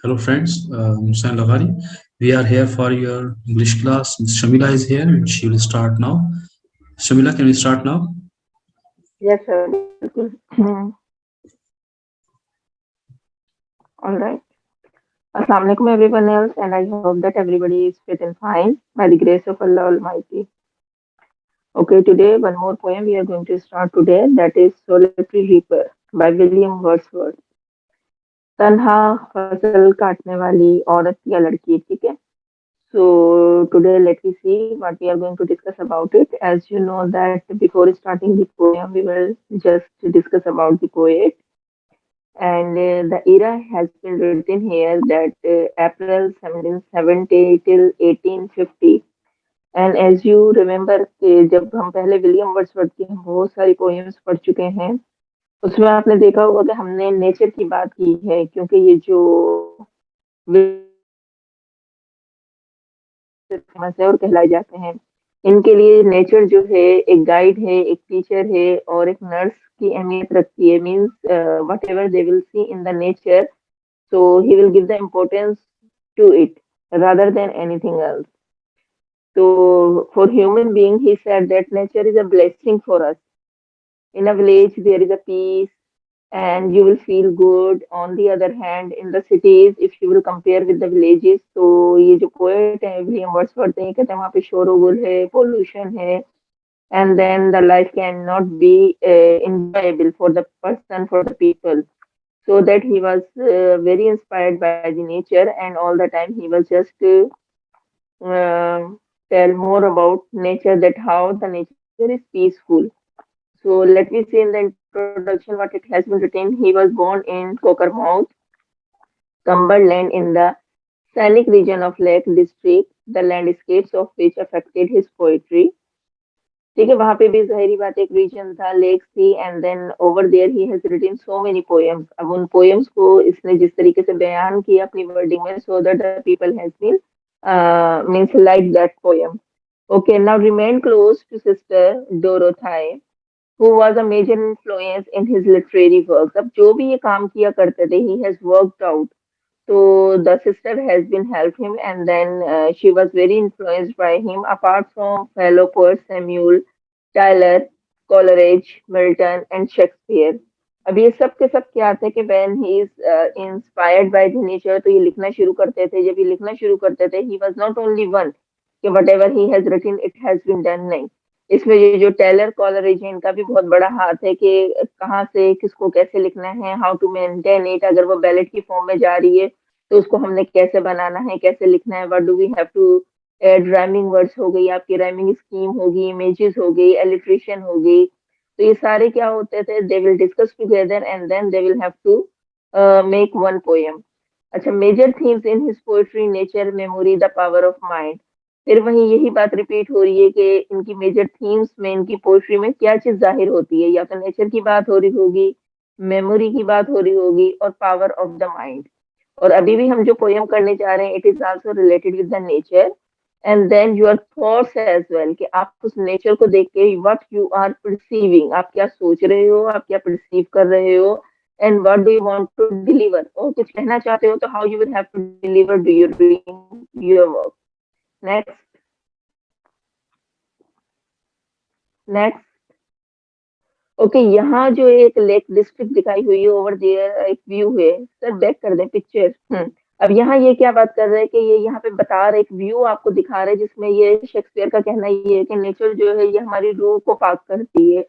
Hello, friends. I'm Hussain Laghari. We are here for your English class. Ms. Shamila is here and she will start now. Shamila, can we start now? Yes, sir, बिल्कुल. All right. Assalamu alaikum everyone else, and I hope that everybody is fit and fine by the grace of Allah Almighty. Okay, today one more poem we are going to start today, that is Solitary Reaper by William Wordsworth. तन्हा फसल काटने वाली औरत या लड़की, ठीक है. So today let me see what we are going to discuss about it. As you know that before starting the poem, we will just discuss about the poet. And the era has been written here that April 1770 till 1850. And as you remember कि जब हम पहले William Wordsworth की हम बहुत सारी poems पढ़ चुके हैं, उसमें आपने देखा होगा कि हमने नेचर की बात की है, क्योंकि ये जो फेमस है और कहलाए जाते हैं, इनके लिए नेचर जो है एक गाइड है, एक टीचर है और एक नर्स की अहमियत रखती है. Means what ever they will see in the nature, so he will give the importance to it rather than anything else. So for human being, he said that nature is a blessing for us. In a village, there is a peace and you will feel good. On the other hand, in the cities, if you will compare with the villages, तो ये जो poet है William Wordsworth हैं, कहते हैं वहाँ पे शोर-गुल है, pollution है, and then the life cannot be enjoyable for the person, for the people. So that he was very inspired by the nature, and all the time he was just uh, tell more about nature, that how the nature is peaceful. So let me see in the introduction what it has been written. He was born in Cockermouth, Cumberland, in the scenic region of Lake District, the landscapes of which affected his poetry. ठीक है, वहाँ पे भी ज़ाहिर-सी बात है एक reason था, लेक्स थी, and then over there he has written so many poems. अब उन पोएम्स को इसने जिस तरीके से बयान किया अपनी वर्डिंग में, so that the people has been means like that poem. Okay, now remain close to sister Dorothy, who was a major influence in his literary works. अब जो भी ये काम किया करते थे, he has worked out. So the sister has been helped him, and then she was very influenced by him. Apart from fellow poets Samuel Tyler, Coleridge, Milton, and Shakespeare. अब ये सब के सब क्या थे कि when he is inspired by the nature, तो ये लिखना शुरू करते थे. जब ये लिखना शुरू करते थे, he was not only one कि whatever he has written it has been done, नहीं. इसमें ये जो टेलर कॉलरेज है, इनका भी बहुत बड़ा हाथ है कि कहाँ से किसको कैसे लिखना है, हाउ टू मेंटेन इट. अगर वो बैलेट की फॉर्म में जा रही है तो उसको हमने कैसे बनाना है, कैसे लिखना है, what do we have to add. Rhyming words हो गई, आपकी राइमिंग स्कीम होगी, इमेजेस हो गई, एलिट्रेशन हो गई. तो ये सारे क्या होते थे, they will discuss together and then they will have to make one poem. अच्छा, major themes in his poetry, nature, memory, the power of mind. फिर वहीं यही बात रिपीट हो रही है कि इनकी मेजर थीम्स में, इनकी पोएट्री में क्या चीज़ ज़ाहिर होती है, या तो नेचर की बात हो रही होगी, मेमोरी की बात हो रही होगी और पावर ऑफ द माइंड. और अभी भी हम जो पोएम करने जा रहे हैं, it is also related with the nature and then your thoughts as well, कि आप उस नेचर को देख के व्हाट यू आर परसीविंग, आप क्या सोच रहे हो, आप क्या परसीव कर रहे हो, and what do you want to deliver, और कुछ कहना चाहते हो तो how you will have to deliver do you doing your work. Next. Next. Okay, यहाँ जो एक लेक डिस्ट्रिक्ट दिखाई हुई है ओवर देयर, एक व्यू है. सर बैक कर दें पिक्चर. अब यहाँ ये क्या बात कर रहे हैं कि ये यहाँ पे बता रहे, एक व्यू आपको दिखा रहे हैं जिसमें ये शेक्सपियर का कहना ये है कि नेचर जो है ये हमारी रूह को पाक करती है.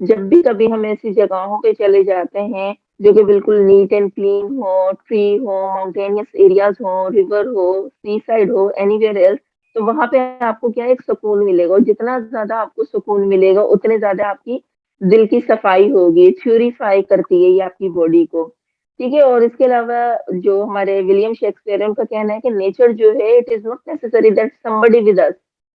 जब भी कभी हम ऐसी जगहों पे चले जाते हैं जो कि बिल्कुल नीट एंड क्लीन हो, ट्री हो, माउंटेनियस एरियाज हो, रिवर हो, सी साइड हो, एनीवेयर एल्स, तो वहाँ पे आपको क्या है, एक सुकून मिलेगा. और जितना ज़्यादा आपको सुकून मिलेगा उतने ज़्यादा आपकी दिल की सफाई होगी, प्यूरिफाई करती है ये आपकी बॉडी को. ठीक है, और इसके अलावा जो हमारे विलियम शेक्सपियर है, उनका कहना है कि नेचर जो है it is not necessary that somebody with us.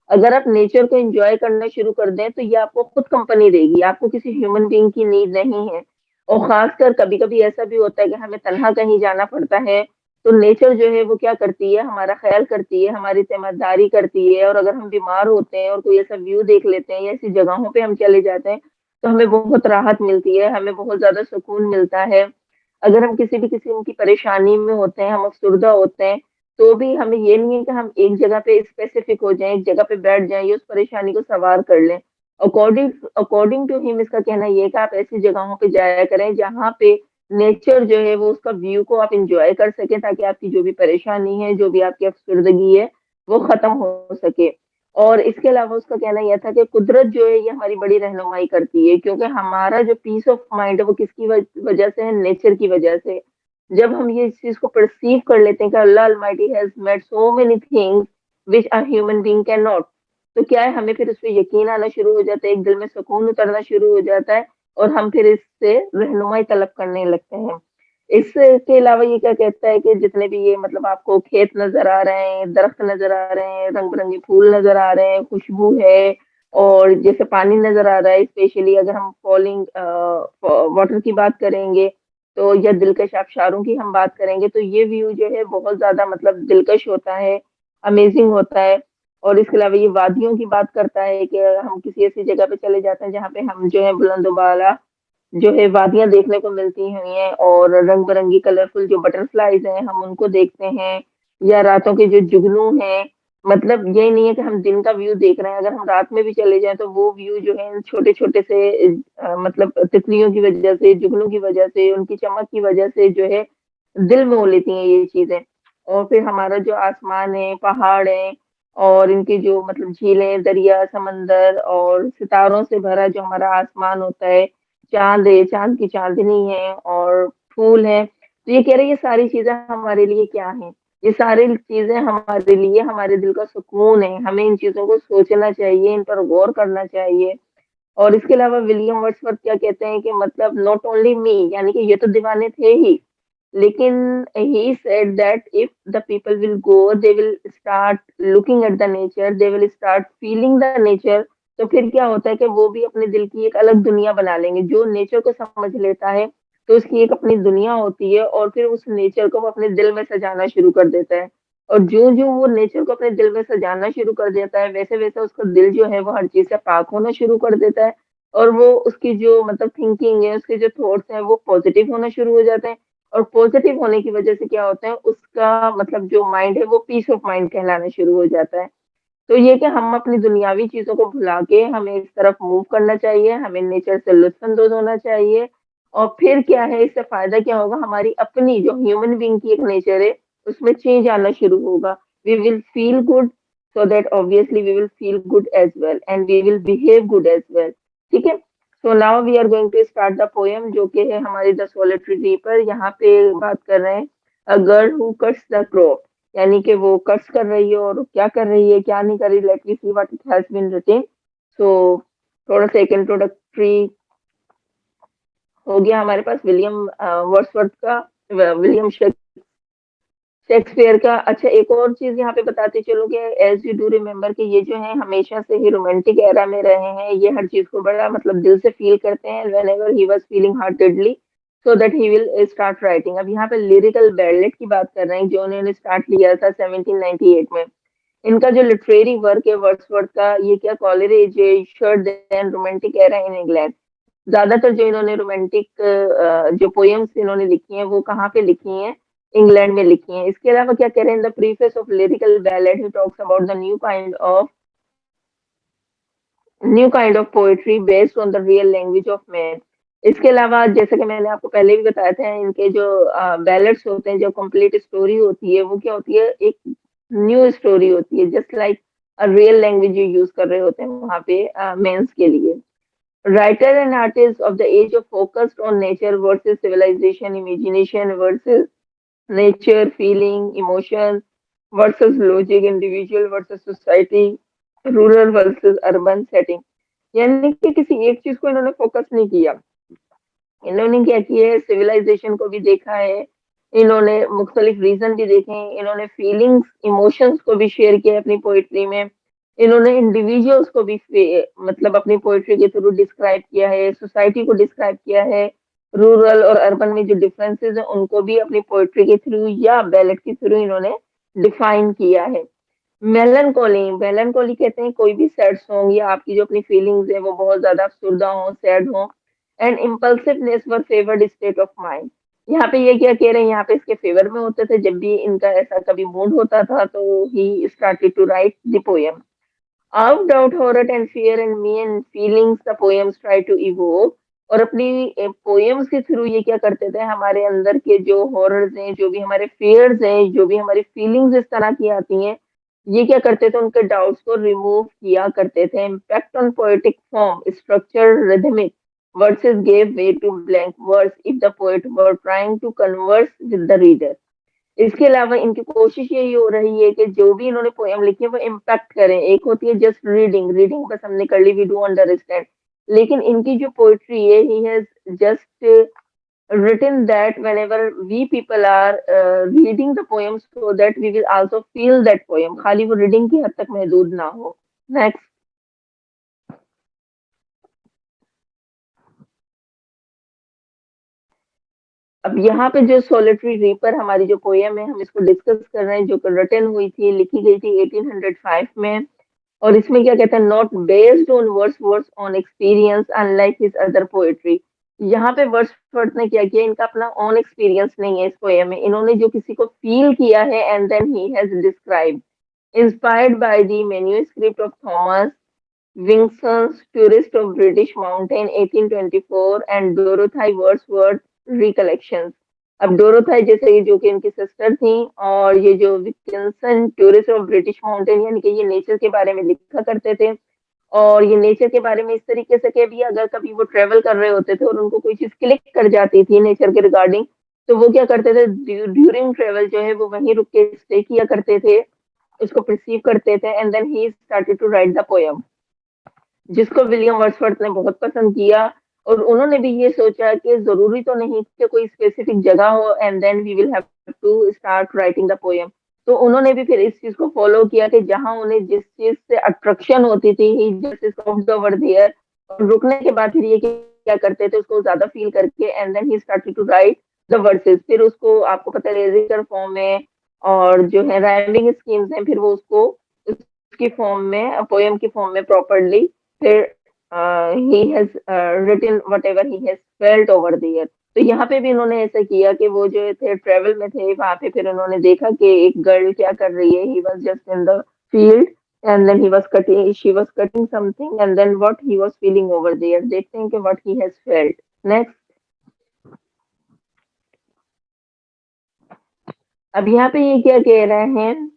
अगर आप नेचर को एन्जॉय करना शुरू कर दें तो ये आपको खुद कंपनी देगी, आपको किसी ह्यूमन बीइंग की नीड नहीं है. और ख़ासकर कभी-कभी ऐसा भी होता है कि हमें तन्हा कहीं जाना पड़ता है, तो नेचर जो है वो क्या करती है, हमारा ख़्याल करती है, हमारी तीमारदारी करती है. और अगर हम बीमार होते हैं और कोई ऐसा व्यू देख लेते हैं या ऐसी जगहों पे हम चले जाते हैं, तो हमें बहुत राहत मिलती है, हमें बहुत ज़्यादा सुकून मिलता है. अगर हम किसी भी किस्म की परेशानी में होते हैं, हम अफ़सरदा होते हैं, तो भी हमें ये नहीं है कि हम एक जगह पे स्पेसिफिक हो जाएँ, एक जगह पे बैठ जाएँ या उस परेशानी को सवार कर लें। अकॉर्डिंग अकॉर्डिंग टू हिम इसका कहना ये है कि आप ऐसी जगहों पे जाया करें जहाँ पे नेचर जो है वो उसका व्यू को आप एन्जॉय कर सकें, ताकि आपकी जो भी परेशानी है, जो भी आपकी अफ़सरदगी है, वो ख़त्म हो सके। और इसके अलावा उसका कहना ये था कि कुदरत जो है ये हमारी बड़ी रहनुमाई करती है, क्योंकि हमारा जो पीस ऑफ माइंड है वो किसकी वजह से है, नेचर की वजह से। जब हम ये इस चीज़ को परसीव कर लेते हैं कि Allah almighty has made so many things which a human being can not, तो क्या है, हमें फिर उसपे यकीन आना शुरू हो जाता है, एक दिल में सुकून उतरना शुरू हो जाता है और हम फिर इससे रहनुमाई तलब करने लगते हैं। इसके अलावा ये क्या कहता है कि जितने भी ये मतलब आपको खेत नज़र आ रहे हैं, दरख्त नज़र आ रहे हैं, रंग-बिरंगे फूल नज़र आ रहे हैं, खुशबू है और जैसे पानी नज़र आ रहा है, स्पेशली अगर हम वाटर की बात करेंगे, तो या दिलकश आबशारों की हम बात करेंगे, तो ये व्यू जो है बहुत ज़्यादा मतलब दिलकश होता है, अमेज़िंग होता है। और इसके अलावा ये वादियों की बात करता है कि हम किसी ऐसी जगह पे चले जाते हैं जहाँ पे हम जो है बुलंद-ओ-बाला जो है वादियाँ देखने को मिलती हुई हैं और रंग-बिरंगी कलरफुल जो बटरफ्लाइज़ हैं, हम उनको देखते हैं या रातों के जो जुगनू हैं, मतलब ये नहीं है कि हम दिन का व्यू देख रहे हैं, अगर हम रात में भी चले जाएँ तो वो व्यू जो है इन छोटे-छोटे से मतलब तितलियों की वजह से, जुगनू की वजह से, उनकी चमक की वजह से जो है दिल मोह लेती हैं ये चीज़ें। और फिर हमारा जो आसमान है, पहाड़ हैं और इनकी जो मतलब झीलें, दरिया, समंदर और सितारों से भरा जो हमारा आसमान होता है, चाँद है, चाँद की चाँदनी है और फूल हैं। तो ये कह रहे हैं ये सारी चीज़ें हमारे लिए क्या हैं? ये सारी चीज़ें हमारे लिए हमारे दिल का सुकून है। हमें इन चीज़ों को सोचना चाहिए, इन पर गौर करना चाहिए। और इसके अलावा विलियम वर्ड्सवर्थ क्या कहते हैं कि मतलब नॉट ओनली मी, यानी कि ये तो दीवाने थे ही, लेकिन he said that if the people will go, they will start looking at the nature, they will start feeling the nature, तो फिर क्या होता है कि वो भी अपने दिल की एक अलग दुनिया बना लेंगे। जो नेचर को समझ लेता है, तो उसकी एक अपनी दुनिया होती है और फिर उस नेचर को वो अपने दिल में सजाना शुरू कर देता है। और जो-जो वो नेचर को अपने दिल में सजाना शुरू कर देता है, वैसे-वैसे उसका दिल जो है वो हर चीज़ से पाक होना शुरू कर देता है और वो उसकी जो मतलब थिंकिंग है, उसके जो थॉट्स हैं, वो पॉज़िटिव होना शुरू हो जाते हैं। और पॉज़िटिव होने की वज़ह से क्या होता है, उसका मतलब जो माइंड है, वो पीस ऑफ माइंड कहलाना शुरू हो जाता है। तो ये कि हम अपनी दुनियावी चीज़ों को भुला के हमें इस तरफ मूव करना चाहिए, हमें नेचर से लुत्फ़अंदोज़ होना चाहिए और फिर क्या है, इससे फ़ायदा क्या होगा, हमारी अपनी जो ह्यूमन बीइंग की एक नेचर है, उसमें चेंज आना शुरू होगा। We will feel good, so that obviously we will feel good as well and we will behave good as well. ठीक है? So now we are going to start the poem, जो कि है हमारी द सोलिटरी रीपर। यहाँ पे बात कर रहे हैं, a girl who cuts the crop, यानी कि वो कट्स कर रही है और क्या कर रही है, क्या नहीं कर रही, let me see what it has been written. So थोड़ा-सा एक इंट्रोडक्टरी हो गया हमारे पास विलियम वर्ड्सवर्थ का, विलियम शेक्सपियर का। अच्छा, एक और चीज़ यहाँ पे बताती चलूँ कि एज़ यू डू रिमेंबर कि ये जो है हमेशा से ही रोमांटिक एरा में रहे हैं। ये हर चीज़ को बड़ा मतलब दिल से फ़ील करते हैं। Whenever he was feeling heartedly, so that he will start writing. अब यहाँ पे लिरिकल बैलेट की बात कर रहे हैं, जो उन्होंने स्टार्ट किया था 1798 में। इनका जो लिटरेरी वर्क है वर्ड्सवर्थ का, ये क्या Coleridge, shirt then romantic era in England. ज़्यादातर जो इन्होंने रोमांटिक जो पोएम्स इन्होंने लिखी हैं, वो कहाँ पे लिखी हैं? इंग्लैंड में लिखी हैं। इसके अलावा क्या कह रहे हैं, in the preface of lyrical ballad he talks about the new kind of poetry based on the real language of man. इसके अलावा जैसे कि मैंने आपको पहले भी बताया था, इनके जो बैलेड्स होते हैं, जो कंप्लीट स्टोरी होती है, वो क्या होती है, एक न्यू स्टोरी होती है, just like a real language जो यूज़ कर रहे होते हैं वहाँ पे मेंस के लिए। Writer and artist of the age of focused on nature versus civilization, imagination versus nature, feeling, emotion versus logic, individual versus society, rural versus urban setting। यानी कि किसी एक चीज को इन्होंने फोकस नहीं किया, इन्होंने क्या किया है, सिविलाइजेशन को भी देखा है, इन्होंने मुख्तलिफ रीजन भी देखे हैं, इन्होंने फीलिंग्स इमोशंस को भी शेयर किया है अपनी पोइट्री में, इन्होंने इंडिविजुअल्स को भी मतलब अपनी पोइट्री के थ्रू डिस्क्राइब किया है, सोसाइटी को डिस्क्राइब किया है, रूरल और अर्बन में जो डिफरेंसेस हैं उनको भी अपनी पोइट्री के थ्रू या बैलेट के थ्रू इन्होंने डिफाइन किया है। मेलनकोली, मेलनकोली कहते हैं कोई भी सैड सॉन्ग या आपकी जो अपनी फीलिंग्स है वो बहुत ज्यादा अफसुर्दा हो, सैड हो। And impulsiveness were favoured state of mind. यहाँ पे ये क्या कह रहे हैं, यहाँ पे इसके फेवर में होते थे, जब भी इनका ऐसा कभी मूड होता था तो he started to write the poem. Out doubt horror and fear and me and feelings the poems try to evoke. और अपनी पोएम्स के थ्रू ये क्या करते थे, हमारे अंदर के जो हॉरर्स हैं, जो भी हमारे फियर्स हैं, जो भी हमारी फीलिंग्स इस तरह की आती हैं, ये क्या करते थे, उनके डाउट्स को रिमूव किया करते थे। Impact on poetic form, structure, rhythmic verses gave way to blank words if the poet were trying to converse with the reader। इसके अलावा इनकी कोशिश यही हो रही है कि जो भी इन्होंने पोएम लिखी है वो इम्पैक्ट करें। एक होती है जस्ट रीडिंग, रीडिंग बस हमने कर ली, वी डू अंडरस्टैंड। लेकिन इनकी जो पोएट्री है, he has just written that whenever we people are reading the poem, so that we will also feel that poem, खाली वो रीडिंग की हद तक महदूद ना हो। नेक्स्ट। अब यहाँ पे जो सोलिटरी रीपर हमारी जो पोएम है, हम इसको डिस्कस कर रहे हैं, जो रिटन हुई थी, लिखी गई थी 1805 में। और इसमें क्या कहता है, not based on Wordsworth on experience unlike his other poetry. यहाँ पे वर्ड्सवर्थ ने क्या किया, इनका अपना ऑन एक्सपीरियंस नहीं है इस पोएम में, इन्होंने जो किसी को फील किया है and then he has described, inspired by the manuscript of Thomas Winston's Tourist of British Mountain 1824 and Dorothy Wordsworth Recollections। अब डोरोथाई जैसे ये जो कि इनकी सिस्टर थी, और ये जो विकिंसन टूरिस्ट ऑफ ब्रिटिश माउंटेन, यानी कि ये नेचर के बारे में लिखा करते थे। और ये नेचर के बारे में इस तरीके से कि भी अगर कभी वो ट्रेवल कर रहे होते थे और उनको कोई चीज क्लिक कर जाती थी नेचर के रिगार्डिंग, तो वो क्या करते थे, ड्यूरिंग ट्रेवल जो है वो वहीं रुक के स्टे किया करते थे, उसको परसीव करते थे, and then he started to write the poem, जिसको विलियम वर्ड्सवर्थ ने बहुत पसंद किया। और उन्होंने भी ये सोचा कि जरूरी तो नहीं कि कोई स्पेसिफिक जगह हो and then we will have to start writing the poem. तो उन्होंने भी फिर इस चीज को फॉलो किया कि जहां उन्हें जिस चीज से अट्रैक्शन होती थी, ही जस्ट स्टॉप्ड ओवर देयर। और रुकने के बाद फिर ये क्या करते थे, उसको ज्यादा फील करके and then he started to write the verses. फिर उसको आपको पता है लिरिकल फॉर्म में, और जो है राइमिंग स्कीम्स हैं, फिर वो उसको उसकी फॉर्म में, पोएम की फॉर्म में प्रॉपरली फिर he has written whatever he has felt over the year. तो यहाँ पे भी इन्होंने ऐसा किया कि वो जो थे ट्रेवल में थे, वहां पे फिर उन्होंने देखा कि एक गर्ल क्या कर रही है, he was just in the field and then he was cutting, she was cutting something and then what he was feeling over there. देखते हैं कि what he has felt. Next. अब यहाँ पे ये क्या कह रहे हैं,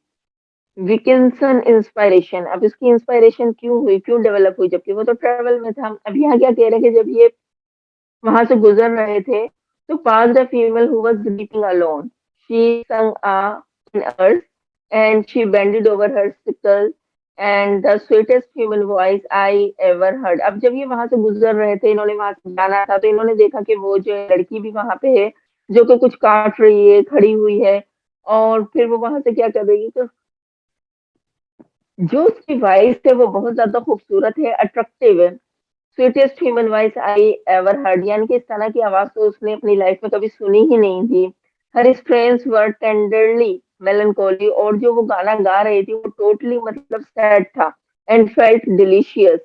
विकिंसन इंस्पायरेशन। अब इसकी इंस्पायरेशन क्यों हुई, क्यों डेवलप हुई, जबकि वो तो ट्रेवल में था। अब यहाँ क्या कह रहे हैं कि जब ये वहां से गुजर रहे थे, तो पास the female who was sleeping alone, she sung a in earth and she bended over her sickle and the sweetest human voice I ever heard। अब जब ये वहां से गुजर रहे थे, इन्होंने वहां से जाना था, तो इन्होंने देखा कि वो जो लड़की भी वहां पे है, जो कि कुछ काट रही है, खड़ी हुई है। और फिर वो वहां से क्या कर रही है, तो जो उसकी वॉइस है वो बहुत ज्यादा खूबसूरत है, अट्रैक्टिव है। Sweetest human voice I ever heard, यानी कि इस तरह की आवाज तो उसने अपनी लाइफ में कभी सुनी ही नहीं थी। हर स्ट्रेन्स वर टेंडरली मेलनकोली, और जो वो गाना गा रही थी वो टोटली मतलब सैड था, एंड फेल्ट डिलीशियस,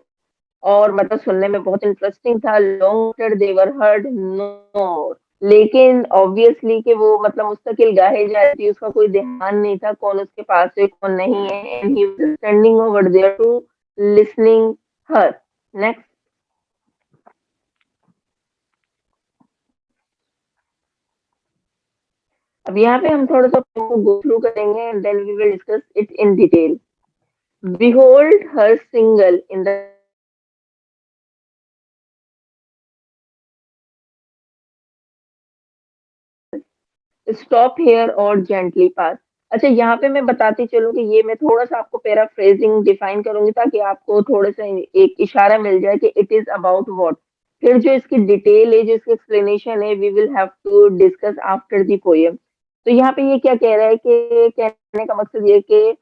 और मतलब सुनने में बहुत इंटरेस्टिंग था। Long after they were heard no, लेकिन ऑब्वियसली कि वो मतलब मुस्तकिल गाए जा रही थी, उसका कोई ध्यान नहीं था कौन उसके पास है कौन नहीं है, and he was standing over there to listening her. Next. अब यहाँ पे हम थोड़ा सा गो थ्रू करेंगे and then we will discuss it in detail. Behold her single in the stop here और जेंटली पास। अच्छा, यहाँ पे मैं बताती चलूँ कि ये मैं थोड़ा सा आपको पैराफ्रेजिंग डिफाइन करूंगी, ताकि आपको थोड़ा सा एक इशारा मिल जाए कि इट इज अबाउट व्हाट। फिर जो इसकी डिटेल है, जो इसकी एक्सप्लेनेशन है, we will have to discuss after the poem. तो यहाँ पे ये क्या कह रहा है, कि कहने का मकसद ये कि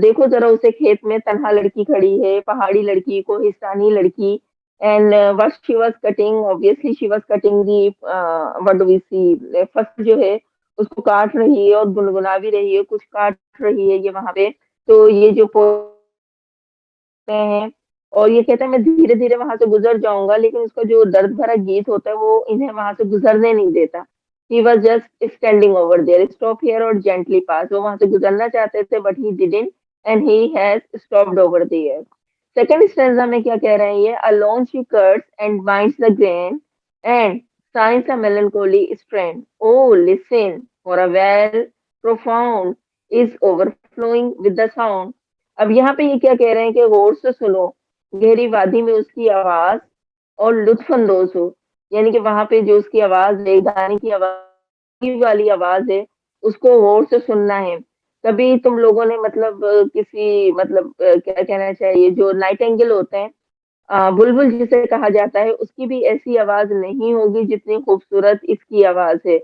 देखो जरा, उसे खेत में तन्हा लड़की खड़ी है, पहाड़ी लड़की, कोहिस्तानी लड़की, and what she was cutting, obviously she was cutting the, what do we see, first जो है उसको काट रही है और गुनगुना भी रही है, कुछ काट रही है ये वहां पे। तो ये जो पोते हैं, और ये कहता है मैं धीरे धीरे वहां से गुजर जाऊंगा, लेकिन उसका जो दर्द भरा गीत होता है वो इन्हें वहां से गुजरने नहीं देता। He was just standing over there. Stop here or gently pass. वो वहां से गुजरना चाहते थे, but he didn't, and he has stopped over there. Second stanza में क्या कह रहे हैं ये? Alone she cuts and binds the grain and signs a melancholy strain. Oh, listen, for a well profound is overflowing with the sound. अब यहाँ पे ये क्या कह रहे हैं कि गौर से सुनो, गहरी वादी में उसकी आवाज और लुत्फ अंदोज हो। यानी कि वहां पे जो उसकी आवाज है, गाने की आवाज वाली आवाज है, उसको गौर से सुनना है। कभी तुम लोगों ने मतलब किसी मतलब क्या कहना चाहिए, जो नाइटिंगेल होते हैं, बुलबुल जिसे कहा जाता है, उसकी भी ऐसी आवाज नहीं होगी जितनी खूबसूरत इसकी आवाज है।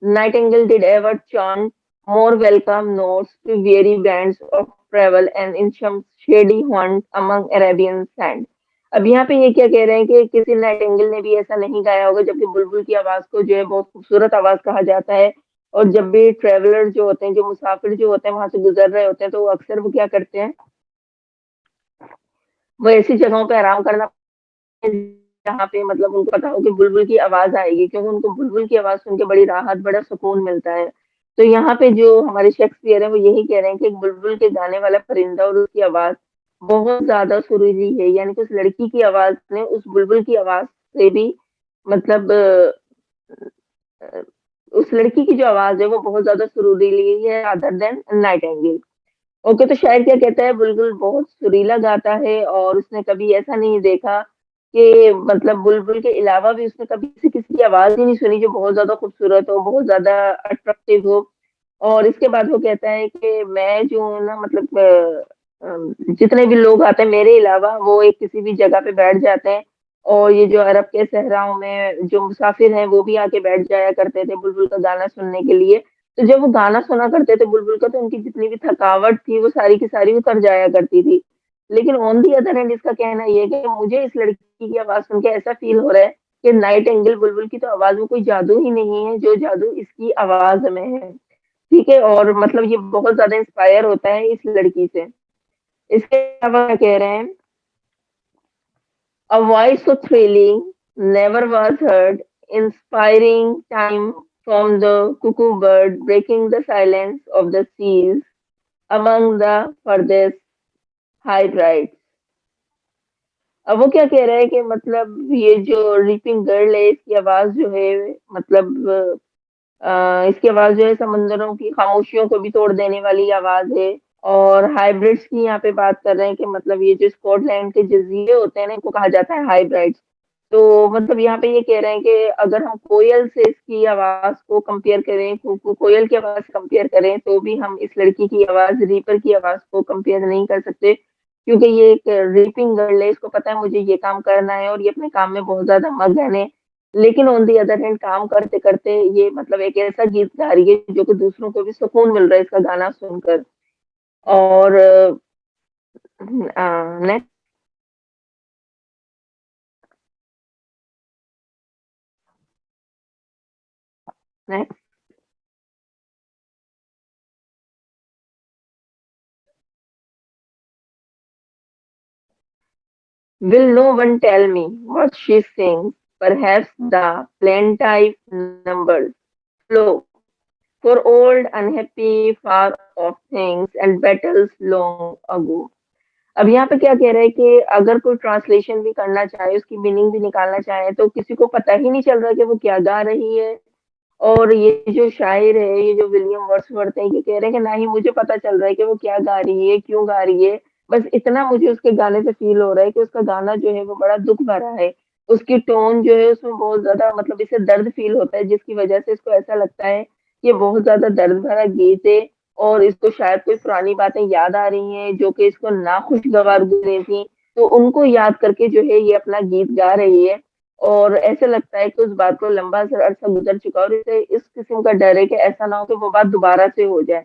Nightingale did ever chant more welcome notes to weary bands of travel and in some shady haunt among Arabian sand. अब यहाँ पे ये क्या कह रहे हैं कि किसी नाइटिंगेल ने भी ऐसा नहीं गाया होगा, जबकि बुलबुल की आवाज को जो है बहुत खूबसूरत आवाज कहा जाता है। और जब भी ट्रेवलर जो होते हैं, जो मुसाफिर जो होते हैं वहां से गुजर रहे होते हैं, तो वो अक्सर वो क्या करते हैं, वो ऐसी जगहों पे आराम करना जहाँ पे मतलब उनको पता हो कि बुलबुल की आवाज आएगी, क्योंकि उनको बुलबुल की आवाज सुन के बड़ी राहत, बड़ा सुकून मिलता है। तो यहाँ पे जो हमारे शेक्सपियर है वो यही कह रहे हैं कि एक बुलबुल के गाने वाला परिंदा और उसकी आवाज बहुत ज्यादा सुरीली है। यानी कि उस लड़की की आवाज ने उस बुलबुल की आवाज से भी मतलब अ, उस लड़की की जो आवाज है वो बहुत ज्यादा सुरीली है अदर देन नाइटिंगेल। ओके, तो शायर क्या कहता है, बुलबुल बहुत सुरीला गाता है और उसने कभी ऐसा नहीं देखा कि मतलब बुलबुल के अलावा भी उसने कभी किसी किसी की आवाज ही नहीं सुनी जो बहुत ज्यादा खूबसूरत हो, बहुत ज्यादा अट्रैक्टिव हो। और इसके बाद वो कहता है कि मैं जो हूँ ना मतलब जितने भी लोग आते हैं मेरे अलावा, वो एक किसी भी जगह पे बैठ जाते हैं। और ये जो अरब के सहराओं में जो मुसाफिर हैं वो भी आके बैठ जाया करते थे बुलबुल का गाना सुनने के लिए। तो जब वो गाना सुना करते थे बुलबुल का, तो उनकी जितनी भी थकावट थी वो सारी की सारी उतर जाया करती थी। लेकिन ऑन दी अदर हैंड इसका कहना ये है कि मुझे इस लड़की की आवाज सुन के ऐसा फील हो रहा है कि नाइट एंगल बुलबुल की तो आवाज में कोई जादू ही नहीं है जो जादू इसकी आवाज में है। ठीक है, और मतलब ये बहुत ज्यादा इंस्पायर होता है इस लड़की से। इसके अलावा क्या कह रहे हैं, a voice so thrilling never was heard, inspiring time from the cuckoo bird, breaking the silence of the seas among the furthest high tides. अब वो क्या कह रहा है कि मतलब ये जो रीपिंग गर्ल है इसकी आवाज जो है मतलब इसकी आवाज जो है समंदरों की खामोशियों को भी तोड़ देने वाली आवाज है। और हाइब्रिड्स की यहाँ पे बात कर रहे हैं कि मतलब ये जो स्कॉटलैंड के जजीरे होते हैं ना, इनको कहा जाता है हाइब्रिड्स। तो मतलब यहाँ पे ये कह रहे हैं कि अगर हम कोयल से इसकी आवाज को कंपेयर करें, कोयल की आवाज कंपेयर करें, तो भी हम इस लड़की की आवाज रीपर की आवाज को कंपेयर नहीं कर सकते, क्योंकि ये एक रीपिंग गर्ल है, इसको पता है मुझे ये काम करना है और ये अपने काम में बहुत ज्यादा मगन है। लेकिन ऑन दी अदर हैंड काम करते करते ये मतलब एक ऐसा गीत गा रही है जो कि दूसरों को भी सुकून मिल रहा है इसका गाना सुनकर। और next next will no one tell me what she sings? Perhaps the plaintive numbers flow for old, unhappy, far off things and battles long ago. अब यहाँ पे क्या कह रहा है कि अगर कोई ट्रांसलेशन भी करना चाहे, उसकी मीनिंग भी निकालना चाहे, तो किसी को पता ही नहीं चल रहा कि वो क्या गा रही है। और ये जो शायर है, ये जो विलियम वर्ड्सवर्थ है, ये कह रहे हैं कि ना ही मुझे पता चल रहा है कि वो क्या गा रही है, क्यों गा रही है। बस इतना मुझे उसके गाने से फील हो रहा है कि उसका गाना जो है वो बड़ा दुख भरा है। उसकी टोन जो है उसमें बहुत ज्यादा मतलब इसे दर्द फील होता है, जिसकी वजह से इसको ऐसा लगता है कि ये बहुत ज्यादा दर्द भरा गीत है। और इसको शायद कोई पुरानी बातें याद आ रही हैं जो कि इसको ना खुशगवार गुजरी थी, तो उनको याद करके जो है ये अपना गीत गा रही है। और ऐसे लगता है कि उस बात को लंबा अरसा गुजर चुका है और इसे इस किस्म का डर है कि ऐसा ना हो कि वो बात दोबारा से हो जाए।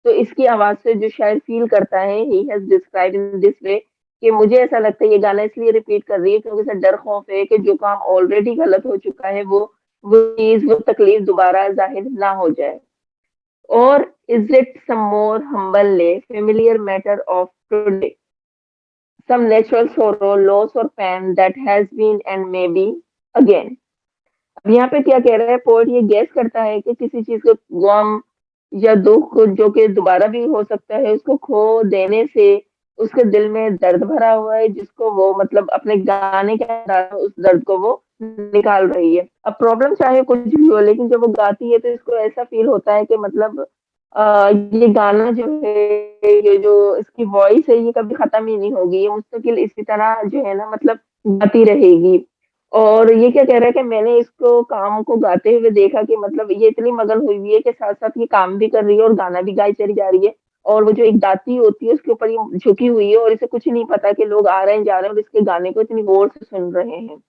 तो इसकी आवाज से जो शायद फील करता है, he has describe in this way, कि मुझे ऐसा लगता है ये गाना इसलिए रिपीट कर रही है क्योंकि इसे डर खौफ है कि जो काम ऑलरेडी गलत हो चुका है वो चीज वो तकलीफ दोबारा जाहिर ना हो जाए। और is it some more humble familiar matter of today, some natural sorrow, loss or pain that has been and may be again. अब यहाँ पे क्या कह रहा है पोएट, ये गैस करता है कि किसी चीज को गम या दुख जो कि दोबारा भी हो सकता है, उसको खो देने से उसके दिल में दर्द भरा हुआ है, जिसको वो मतलब अपने गाने के द्वारा उस दर्द को वो निकाल रही है। अब प्रॉब्लम चाहे कुछ भी हो, लेकिन जब वो गाती है तो इसको ऐसा फील होता है कि मतलब ये गाना जो है, ये जो इसकी वॉइस है, ये कभी खत्म ही नहीं होगी, ये मुस्तकिल इसी तरह जो है ना मतलब गाती रहेगी। और ये क्या कह रहा है कि मैंने इसको काम को गाते हुए देखा कि मतलब ये इतनी मगन हुई हुई है कि साथ-साथ ये काम भी कर रही है और गाना भी गाई चली जा रही है। और वो जो एक दाती होती है उसके ऊपर ये झुकी हुई है और इसे कुछ नहीं पता कि लोग आ रहे हैं, जा रहे हैं और इसके गाने को इतनी गौर से सुन रहे हैं।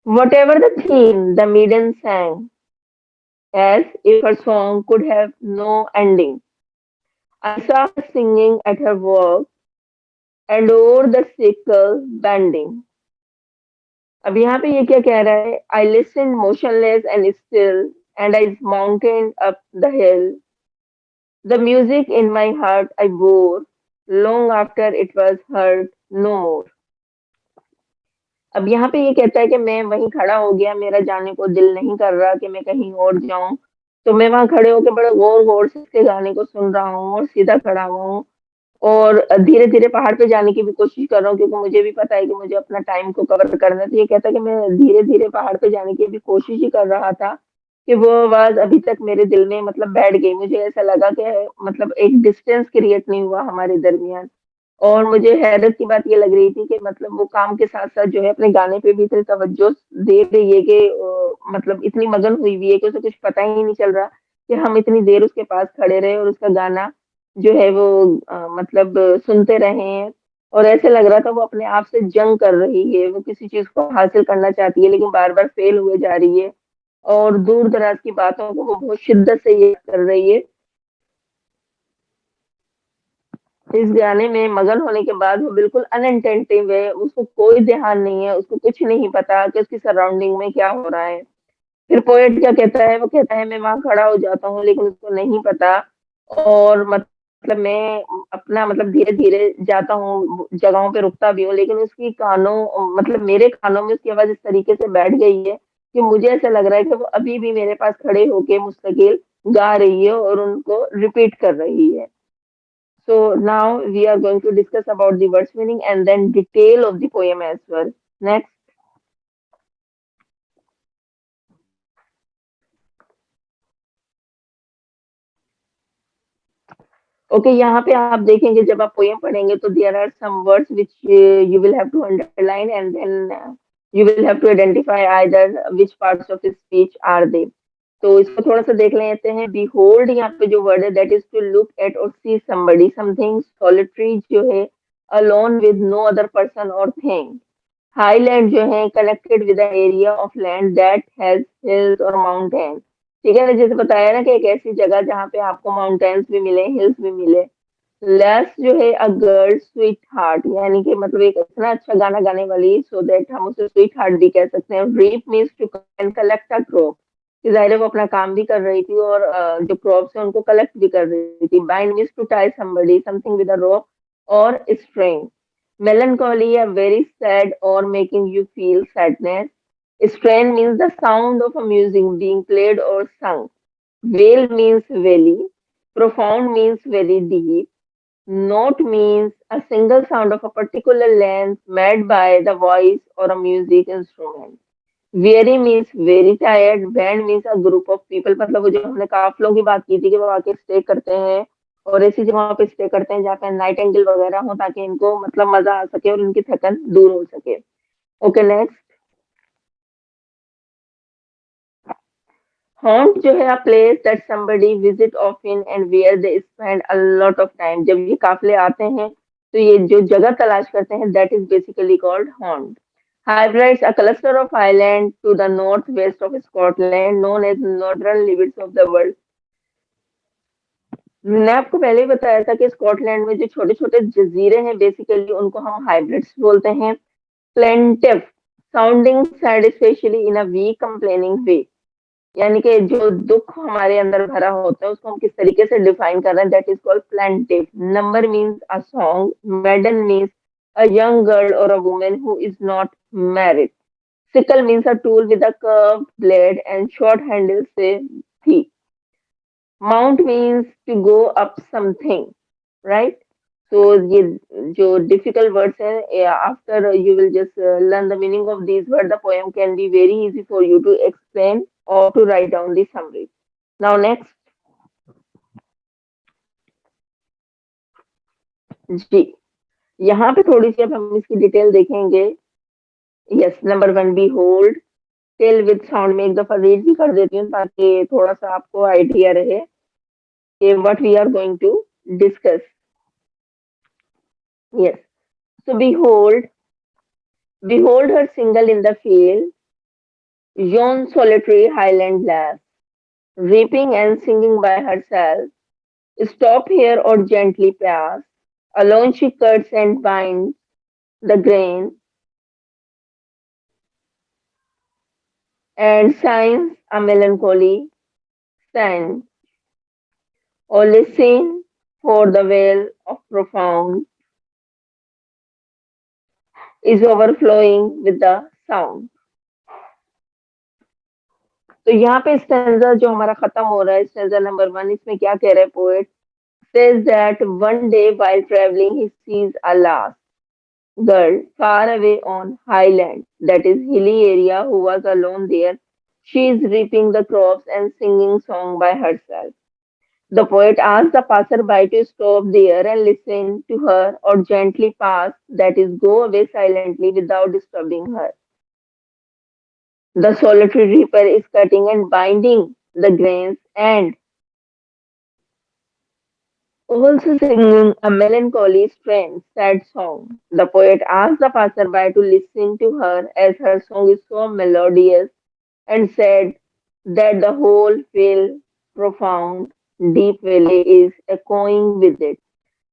Whatever the theme, the maiden sang as if her song could have no ending. I saw her singing at her work and o'er the sickle bending. अब यहाँ पे ये क्या कह रहा है? I listened motionless and still, and I mounted up the hill. The music in my heart I bore, long after it was heard no more. अब यहाँ पे ये कहता है कि मैं वहीं खड़ा हो गया, मेरा जाने को दिल नहीं कर रहा कि मैं कहीं और जाऊँ। तो मैं वहाँ खड़े होके बड़े गौर-गौर से इसके गाने को सुन रहा हूँ और सीधा खड़ा हुआ हूँ। और धीरे-धीरे पहाड़ पे जाने की भी कोशिश कर रहा हूँ, क्योंकि मुझे भी पता है कि मुझे अपना टाइम को कवर करना है। तो ये कहता है कि मैं धीरे-धीरे पहाड़ पे जाने की भी कोशिश ही कर रहा था, कि वो आवाज़ अभी तक मेरे दिल में मतलब बैठ गई। मुझे ऐसा लगा कि मतलब एक डिस्टेंस क्रिएट नहीं हुआ हमारे दरमियान। और मुझे हैरत की बात ये लग रही थी कि मतलब वो काम के साथ-साथ जो है अपने गाने पे भी इतनी तवज्जो दे रही है कि मतलब इतनी मगन हुई हुई है कि उसे कुछ पता ही नहीं चल रहा कि हम इतनी देर उसके पास खड़े रहे और उसका गाना जो है वो मतलब सुनते रहे हैं। और ऐसे लग रहा था वो अपने आप से जंग कर रही है, वो किसी चीज़ को हासिल करना चाहती है लेकिन बार-बार फेल हुए जा रही है और दूर-दराज की बातों को वो बहुत शिद्दत से याद कर रही है। इस गाने में मगन होने के बाद वो बिल्कुल अनअटेंटिव है, उसको कोई ध्यान नहीं है, उसको कुछ नहीं पता कि उसकी सराउंडिंग में क्या हो रहा है। फिर पोएट क्या कहता है, वो कहता है मैं वहाँ खड़ा हो जाता हूँ लेकिन उसको नहीं पता। और मतलब मैं अपना मतलब धीरे-धीरे जाता हूँ, जगहों पे रुकता भी हूँ, लेकिन उसकी कानों मतलब मेरे कानों में उसकी आवाज़ इस तरीके से बैठ गई है कि मुझे ऐसा लग रहा है कि वो अभी भी मेरे पास खड़े होके मुस्तकिल गा रही है और उनको रिपीट कर रही है। So now we are going to discuss about the words meaning and then detail of the poem as well. Next. Okay, यहाँ पे आप देखेंगे जब आप पोएम पढ़ेंगे तो there are some words which you will have to underline and then you will have to identify either which parts of the speech are they. तो इसको थोड़ा सा देख लेते हैं। Behold यहाँ पे जो वर्ड है that is to look at or see somebody, something solitary जो है alone with no other person or thing. Highland जो है connected with an area of land that has hills और माउंटेन। ठीक है ना, जैसे बताया ना कि एक ऐसी जगह जहाँ पे आपको माउंटेन्स भी मिले, हिल्स भी मिले। लेस जो है अ गर्ल स्वीट हार्ट, यानी कि मतलब एक इतना अच्छा गाना गाने वाली, सो दैट हम उसे स्वीट हार्ट भी कह सकते हैं। Reap means to collect a crop, कि ज़ाहिर है वो अपना काम भी कर रही थी और जो क्रॉप्स है उनको कलेक्ट भी कर रही थी। Bind means to tie somebody something with a rope और string. Melancholy, a very sad or making you feel sadness. Strain means the sound of a music being played or sung. Wail means valley. Profound means very deep. Note means a single sound of a particular length made by the voice or a music instrument. Weary means very tired. Band means a group of people. मतलब वो जो हमने काफिलों की बात की थी कि वो आके स्टे करते हैं और ऐसी जगहों पे स्टे करते हैं जहाँ पे नाइट एंगल वगैरह हो, ताकि इनको मतलब मजा आ सके और इनकी थकन दूर हो सके। Okay next. हॉन्ट जो है a place that somebody visit often and where they spend a lot of time. जब ये काफिले आते हैं तो ये जो जगह तलाश करते हैं, that is basically called haunt. Hybrids, a cluster of islands to the northwest of Scotland, known as northern limits of the world. मैंने आपको पहले ही बताया था कि स्कॉटलैंड में जो छोटे-छोटे जज़ीरे हैं बेसिकली उनको हम हाइब्रिड्स बोलते हैं। Plaintive sounding sad specially in a weak complaining way, यानी कि जो दुख हमारे अंदर भरा होता है उसको हम किस तरीके से डिफाइन कर रहे हैं, that is called plaintive. Number means a song. Maiden means a young girl और a woman who is not married. Sickle means a tool with a curved blade and short handle से थी. Mount means to go up something, right? So ये जो difficult words हैं, after you will just learn the meaning of these words, the poem can be very easy for you to explain or to write down the summary. Now next, जी, यहाँ पे थोड़ी सी अब हम इसकी detail देखेंगे. Yes, number one, behold. Tell with sound में एक दफा रीड भी कर देती हूँ ताकि थोड़ा सा आपको आइडिया रहे कि what we are going to discuss. Yes, so behold her single in the field, yon solitary highland lass, reaping and singing by herself. Stop here or gently pass. Alone she cuts and binds the grain and signs a melancholy stand. Or listen for the wail of profound is overflowing with the sound. तो यहाँ पे stanza जो हमारा खत्म हो रहा है, stanza number one, इसमें क्या कह रहा है poet? Says that one day while traveling he sees a lass girl far away on highland, that is hilly area, who was alone there. She is reaping the crops and singing song by herself. The poet asks the passerby to stop there and listen to her or gently pass, that is, go away silently without disturbing her. The solitary reaper is cutting and binding the grains and also singing a melancholy, strange, sad song. The poet asks the passerby to listen to her as her song is so melodious and sad that the whole feel profound, deep valley is echoing with it.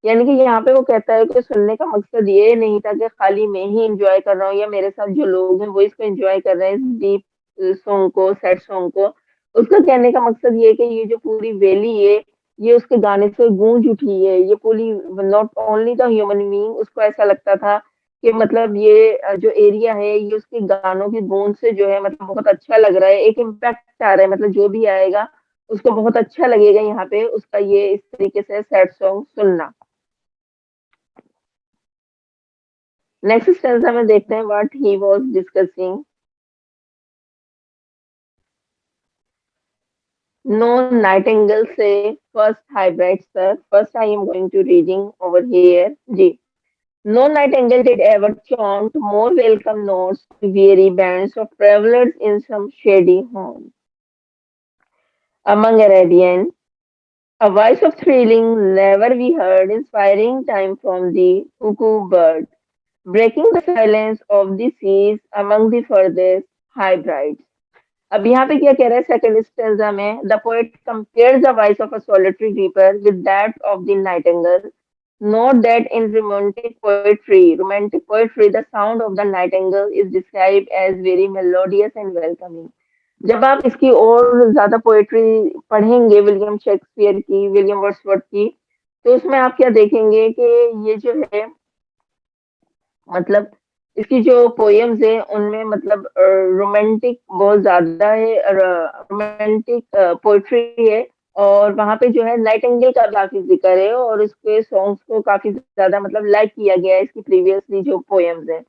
यानी कि यहाँ पे वो कहता है कि सुनने का मकसद ये नहीं था कि खाली मैं ही एंजॉय कर रहा हूँ या मेरे साथ जो लोग हैं वो इसको एंजॉय कर रहे हैं, इस डीप सॉन्ग को, सैड सॉन्ग को. उसका कहने का मकसद ये है कि ये जो पूरी वैली है, ये उसके गाने से गूंज उठी है. ये पूरी, not only the human being, उसको ऐसा लगता था कि मतलब ये जो एरिया है ये उसके गानों की गूंज से जो है मतलब बहुत अच्छा लग रहा है, एक इम्पैक्ट आ रहा है, मतलब जो भी आएगा उसको बहुत अच्छा लगेगा यहाँ पे उसका ये इस तरीके से सैड सॉन्ग सुनना. नेक्स्ट स्टेंजा में देखते हैं what he was discussing. No nightingale से first hybrid sir, first I am going to reading over here. जी, no nightingale did ever chaunt more welcome notes to weary bands of travelers in some shady home among Arabian. A voice of thrilling never we heard, inspiring time from the cuckoo bird, breaking the silence of the seas among the furthest hybrids. अब यहाँ पे क्या कह रहा है second stanza में? The poet compares the voice of a solitary reaper with that of the Nightingale. Note that in romantic poetry, the sound of the nightingale is described as very melodious and welcoming. जब आप इसकी और ज्यादा poetry पढ़ेंगे William Shakespeare की, William Wordsworth की, तो उसमें आप क्या देखेंगे कि ये जो है मतलब इसकी जो पोएम्स है उनमें मतलब रोमांटिक बहुत ज्यादा है, रोमांटिक पोएट्री है. और वहां पे जो है नाइटिंगेल का काफी जिक्र है और इसके सॉन्ग्स को काफी ज्यादा मतलब लाइक किया गया है इसकी प्रीवियसली जो पोएम्स है.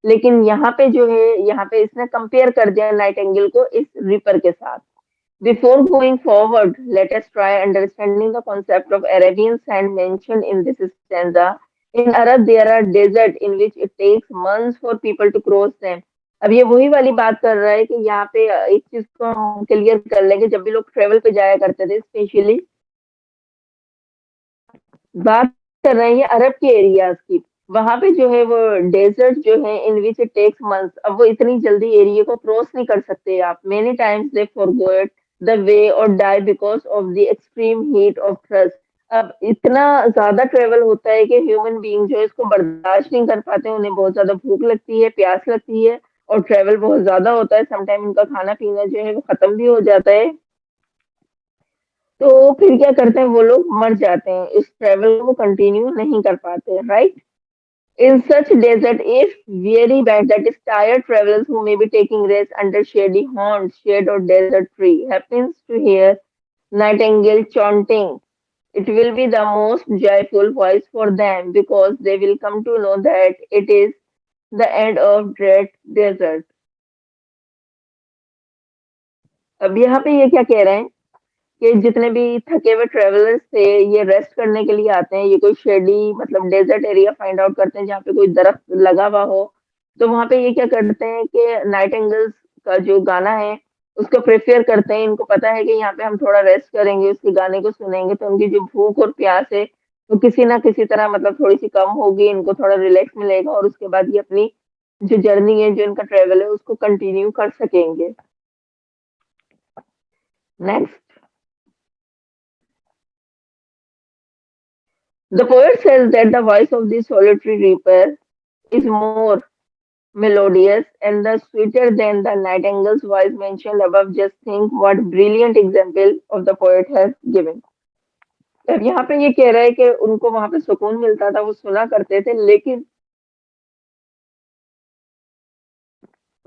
लेकिन यहाँ पे जो है, यहाँ पे इसने कंपेयर कर दिया नाइटिंगेल को इस रिपर के साथ. Before going forward, let us try understanding the concept of Arabian sand mentioned in this stanza. In Arab, there are deserts in which it takes months for people to cross them. अब ये वही वाली बात कर रहा है कि यहाँ पे एक चीज को हम क्लियर कर लेंगे. जब भी लोग ट्रेवल पे जाया करते थे, स्पेशली बात कर रहे हैं ये अरब के एरियाज की, वहां पे जो है वो डेजर्ट जो है इन विच इट टेक्स मंथ्स. अब वो इतनी जल्दी एरिया को क्रॉस नहीं कर सकते आप. Many times they forgot the way और die because of the extreme heat of thirst. अब इतना ज्यादा ट्रेवल होता है कि ह्यूमन बीइंग जो है इसको बर्दाश्त नहीं कर पाते, उन्हें बहुत ज्यादा भूख लगती है, प्यास लगती है और ट्रेवल बहुत ज्यादा होता है. समटाइम उनका खाना पीना जो है वो खत्म भी हो जाता है. तो फिर क्या करते हैं वो लोग, मर जाते हैं, इस ट्रेवल को कंटिन्यू नहीं कर पाते, right. In such desert, if very bad, that is tired travelers who may be taking rest under shady haunts, shade or desert tree, happens to hear nightingale chanting. It will be the most joyful voice for them because they will come to know that it is the end of dread desert. अब यहाँ पे ये क्या कह रहे हैं कि जितने भी थके हुए ट्रेवलर्स थे ये रेस्ट करने के लिए आते हैं, ये कोई शेडी मतलब डेजर्ट एरिया फाइंड आउट करते हैं जहाँ पे कोई दरख्त लगा हुआ हो। तो वहां पे ये क्या करते हैं कि नाइट एंगल्स का जो गाना है उसको प्रेफर करते हैं। इनको पता है कि यहाँ पे हम थोड़ा रेस्ट करेंगे, उसके गाने को सुनेंगे तो उनकी जो भूख और प्यास है वो किसी ना किसी तरह मतलब थोड़ी सी कम होगी, इनको थोड़ा रिलैक्स मिलेगा और उसके बाद ये अपनी जो जर्नी है जो इनका ट्रेवल है उसको कंटिन्यू कर सकेंगे। Next, the poet says that the voice of the solitary reaper is more melodious and the sweeter than the nightingale's voice mentioned above. Just think what brilliant example of the poet has given. अब यहाँ पे ये कह रहा है कि उनको वहां पे सुकून मिलता था, वो सुना करते थे,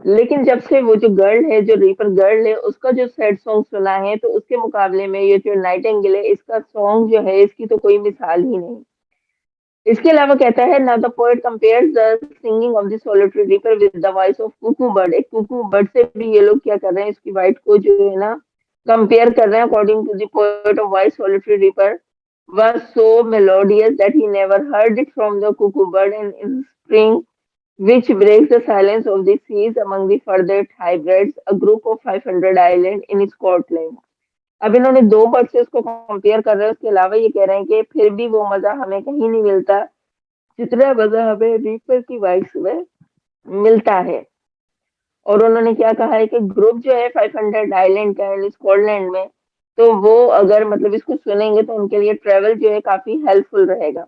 लेकिन जब से वो जो गर्ल है, जो रीपर गर्ल है, उसका जो सैड सॉन्ग सुना है तो उसके मुकाबले में ये जो नाइटिंगेल है इसका सॉन्ग जो है इसकी तो कोई मिसाल ही नहीं। इसके अलावा कहता है ना the poet compares the singing of the solitary reaper with the voice of Kuku bird. एक कुकू बर्ड से भी ये लोग क्या कर रहे हैं, इसकी वाइट को जो है ना कंपेयर कर रहे हैं। According to the poet of voice solitary reaper was so melodious that he never heard it from the cuckoo bird, and in spring which breaks the silence of the seas among the further hybrids, a group of 500 islands in Scotland। अब इन्होंने दो bird से उसको compare कर रहे हैं, उसके अलावा ये कह रहे हैं कि फिर भी वो मजा हमें कहीं नहीं मिलता जितना मजा हमें रीपर की वॉइस में मिलता है। और उन्होंने क्या कहा है कि ग्रुप जो है 500 आइलैंड का है स्कॉटलैंड में, तो वो अगर मतलब इसको सुनेंगे तो उनके लिए ट्रेवल जो है काफी हेल्पफुल रहेगा।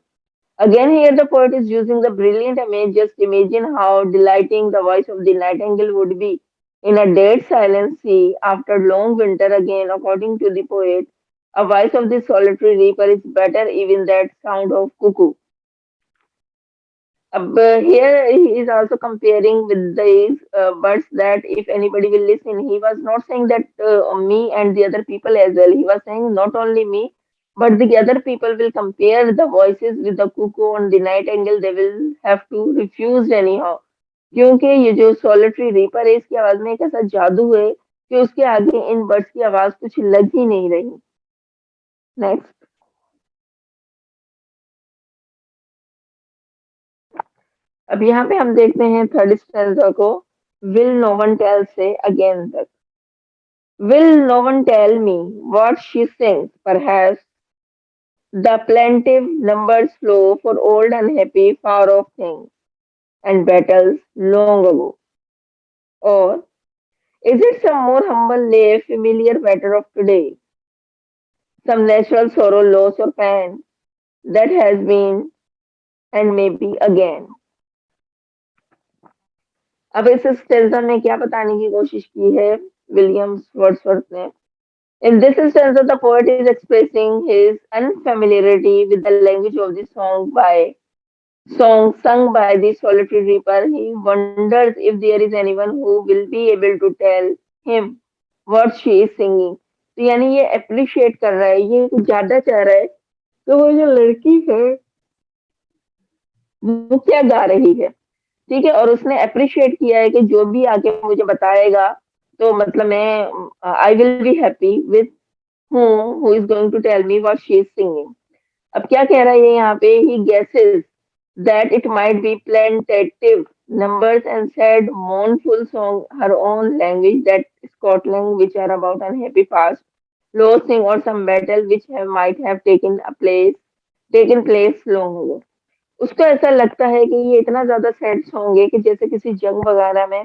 Again, here the poet is using the brilliant image. Just imagine how delighting the voice of the nightingale would be in a dead silent sea after long winter. Again, according to the poet, a voice of the solitary reaper is better even that sound of cuckoo. Here he is also comparing with these birds that if anybody will listen, he was not saying that me and the other people as well. He was saying not only me, but the other people will compare the voices with the cuckoo and the nightingale. They will have to refuse anyhow. क्योंकि ये जो solitary reaper है इसकी आवाज में एक ऐसा जादू है कि उसके आगे इन बर्ड्स की आवाज कुछ लग ही नहीं रही। नेक्स्ट, अब यहाँ पे हम देखते हैं थर्ड स्टेंजा को। विल नो वन टेल से अगेन तक। Will no one tell me what she sings, perhaps the plaintive numbers flow for old unhappy far off things and battles long ago. Or is it some more humble lay familiar matter of today, some natural sorrow, loss or pain that has been and may be again? अब इस stanza में क्या बताने की कोशिश की है Williams Wordsworth ने? In this stanza, the poet is expressing his unfamiliarity with the language of the song sung by the solitary reaper. He wonders if there is anyone who will be able to tell him what she is singing. तो यानी ये appreciate कर रहा है, ये कुछ ज्यादा चाह रहा है कि वो जो लड़की है वो क्या गा रही है, ठीक है। और उसने अप्रिशिएट किया है कि जो भी आके मुझे बताएगा तो मतलब मैं I will be happy with who is going to tell me what she is singing. अब क्या कह रहा है ये यहाँ पे? He guesses that it might be plaintive numbers and sad mournful song, her own language, that Scotland, which are about unhappy past, losing or some battle which might have taken place long ago. उसको ऐसा लगता है कि ये इतना ज्यादा sad song है कि जैसे किसी जंग वगैरह में